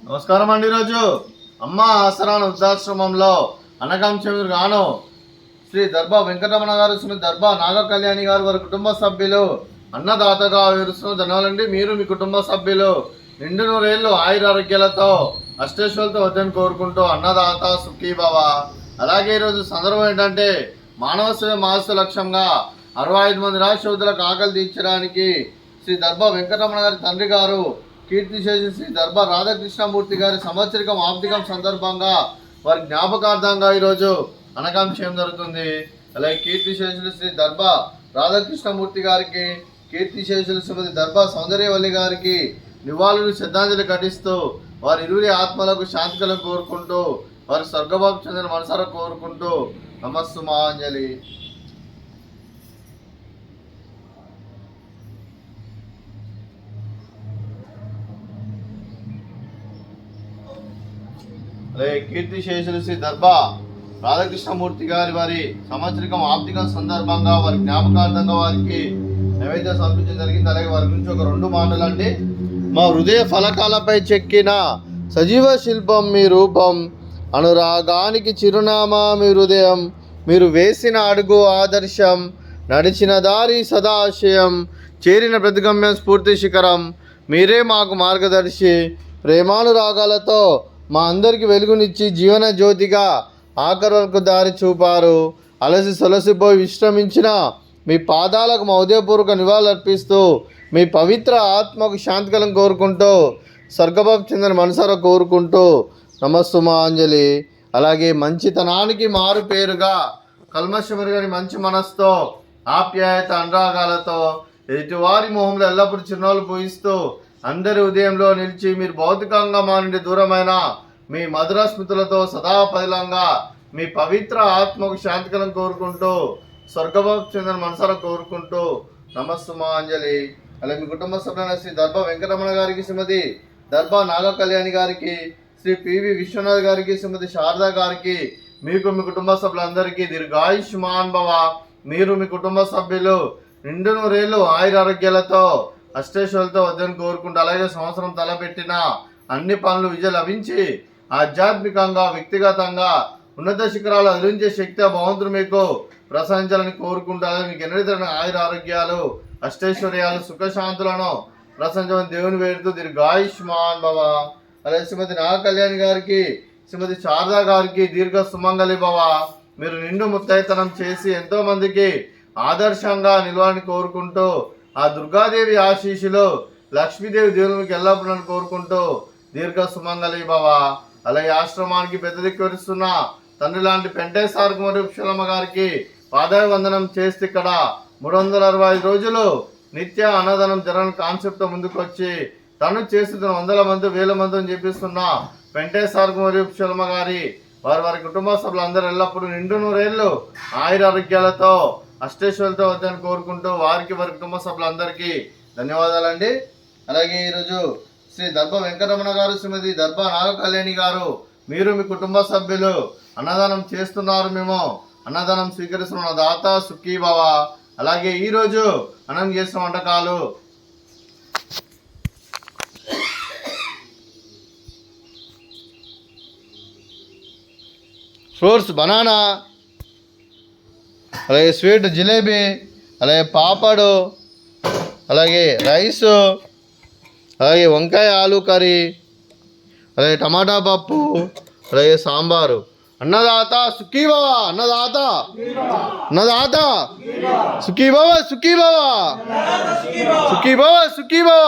నమస్కారం అండి. ఈరోజు అమ్మ ఆసరాన వృద్ధాశ్రమంలో అనకాంక్షలు గాను శ్రీ దర్భా వెంకటరమణ గారు, శ్రీమతి దర్భా నాగ కళ్యాణి గారు, వారి కుటుంబ సభ్యులు అన్నదాతగా వివరిస్తున్న ధన్యవాదాలండి. మీరు మీ కుటుంబ సభ్యులు నిండు నూరేళ్లు ఆయురారోగ్యాలతో అష్టేశ్వరులతో వద్దని కోరుకుంటూ అన్నదాత సుఖీభవ. అలాగే ఈరోజు సందర్భం ఏంటంటే మానవ సేవ మహోత్సవ లక్ష్యంగా 65 మంది రాష్ట్రపతులకు ఆకలి తీర్చడానికి శ్రీ దర్భా వెంకటరమణ గారి తండ్రి గారు కీర్తిశేషి శ్రీ దర్భా రాధాకృష్ణమూర్తి గారి సంవత్సరికం ఆబ్దికం సందర్భంగా వారి జ్ఞాపకార్థంగా ఈరోజు అనకాంక్ష జరుగుతుంది. అలాగే కీర్తిశేషులు శ్రీ దర్భా రాధాకృష్ణమూర్తి గారికి, కీర్తిశేషులు శ్రీమతి దర్భా సౌందర్యవల్లి గారికి నివాళులు శ్రద్ధాంజలి ఘటిస్తూ వారి ఇరువురి ఆత్మలకు శాంతికలను కోరుకుంటూ వారి స్వర్గభావం చెందిన మనసారా కోరుకుంటూ నమస్సు మహాంజలి. అలాగే కీర్తిశేషులు శ్రీ దర్భా రాధాకృష్ణమూర్తి గారి వారి సంవత్సరికం ఆబ్దికం సందర్భంగా వారి జ్ఞాపకార్థంగా వారికి నైవేద్యం సమర్పించడం జరిగింది. అలాగే వారి గురించి ఒక 2 మాటలు అండి. మా హృదయ ఫలకాలపై చెక్కిన సజీవ శిల్పం మీ రూపం, అనురాగానికి చిరునామా మీ హృదయం, మీరు వేసిన అడుగు ఆదర్శం, నడిచిన దారి సదాశయం, చేరిన ప్రతిగమ్యం స్ఫూర్తి శిఖరం, మీరే మాకు మార్గదర్శి, ప్రేమానురాగాలతో మా అందరికి వెలుగునిచ్చి జీవన జ్యోతిగా ఆఖరి వరకు దారి చూపారు. అలసి సొలసిపోయి విశ్రమించిన మీ పాదాలకు మా ఉదయపూర్వక నివాళులర్పిస్తూ మీ పవిత్ర ఆత్మకు శాంతికలం కోరుకుంటూ స్వర్గభావం చెందిన మనసారా కోరుకుంటూ నమస్సు మహాంజలి. అలాగే మంచితనానికి మారు పేరుగా కల్మషమరుగని మంచి మనస్సుతో ఆప్యాయత అనురాగాలతో ఎదుటివారి మొహంలో ఎల్లప్పుడూ చిరునవ్వులు పూయిస్తూ అందరి ఉదయంలో నిలిచి మీరు భౌతికంగా మా నుండి దూరమైన మీ మధుర స్మృతులతో సదా పదిలంగా మీ పవిత్ర ఆత్మకు శాంతికలం కోరుకుంటూ స్వర్గభావం చెందిన మనసారా కోరుకుంటూ నమస్సు మహాంజలి. అలాగే మీ కుటుంబ సభ్యులైన శ్రీ దర్భా వెంకటరమణ గారికి, శ్రీమతి దర్భా నాగ కళ్యాణి గారికి, శ్రీ పివి విశ్వనాథ్ గారికి, శ్రీమతి శారదా గారికి, మీకు మీ కుటుంబ సభ్యులందరికీ దీర్ఘాయుష్మాన్ భవ. మీరు మీ కుటుంబ సభ్యులు నిండు నూరేళ్లు ఆయురారోగ్యాలతో అష్టేశ్వరులతో వద్దని కోరుకుంటూ, అలాగే సంవత్సరం తలపెట్టిన అన్ని పనులు విజయం లభించి ఆధ్యాత్మికంగా వ్యక్తిగతంగా ఉన్నత శిఖరాలు అదిరించే శక్తి భగవంతుడు మీకు ప్రసాదించాలని కోరుకుంటూ, అలాగే మీకు ఎన్నడైన ఆయురారోగ్యాలు అష్టైశ్వర్యాలు సుఖశాంతులను ప్రసంచమని దేవుని వేడుతూ దీర్ఘాయుష్మాన్ భవ. అలాగే శ్రీమతి నాగ కళ్యాణి గారికి, శ్రీమతి శారదా గారికి దీర్ఘ సుమంగళి భవ. మీరు నిండు ముత్తైతనం చేసి ఎంతో మందికి ఆదర్శంగా నిలవాలని కోరుకుంటూ ఆ దుర్గాదేవి ఆశీస్సులు లక్ష్మీదేవి దేవునికి ఎల్లప్పుడూ కోరుకుంటూ దీర్ఘ సుమంగళి భవ. అలాగే ఆశ్రమానికి పెద్ద దిక్కు వరిస్తున్న తండ్రి లాంటి పెంటేశ్వర మరియు పుష్పలమ్మ గారికి పాదాయ వందనం చేస్తే ఇక్కడ 365 రోజులు నిత్య అన్నదానం జరగని కాన్సెప్ట్ ముందుకు వచ్చి తను చేస్తున్న 100 మంది 1000 మందిని చెప్పిస్తున్న పెంటేశ్వర మరియు పుష్పలమ్మ గారి వారి కుటుంబ సభ్యులందరూ ఎల్లప్పుడూ నిండు నూరేళ్లు ఆయురారోగ్యాలతో అష్టేశ్వరులతో వద్దని కోరుకుంటూ వారి కుటుంబ సభ్యులందరికీ ధన్యవాదాలండి. అలాగే ఈరోజు శ్రీ దర్భా వెంకటరమణ గారు, శ్రీమతి దర్భా నాగ కళ్యాణి గారు, మీరు మీ కుటుంబ సభ్యులు అన్నదానం చేస్తున్నారు. మేము అన్నదానం స్వీకరిస్తున్న దాత సుఖీభవ. అలాగే ఈరోజు అన్నం చేసిన వంటకాలు ఫ్రూట్స్ బనానా, అలాగే స్వీట్ జిలేబీ, అలాగే పాపడు, అలాగే రైసు, అలాగే వంకాయ ఆలు కర్రీ, అలాగే టమాటా పప్పు, అలాగే సాంబారు. అన్నదాత సుఖీభవ, అన్నదాత అన్నదాత సుఖీభవ, సుఖీభవ సుఖీభవ, సుఖీభవ.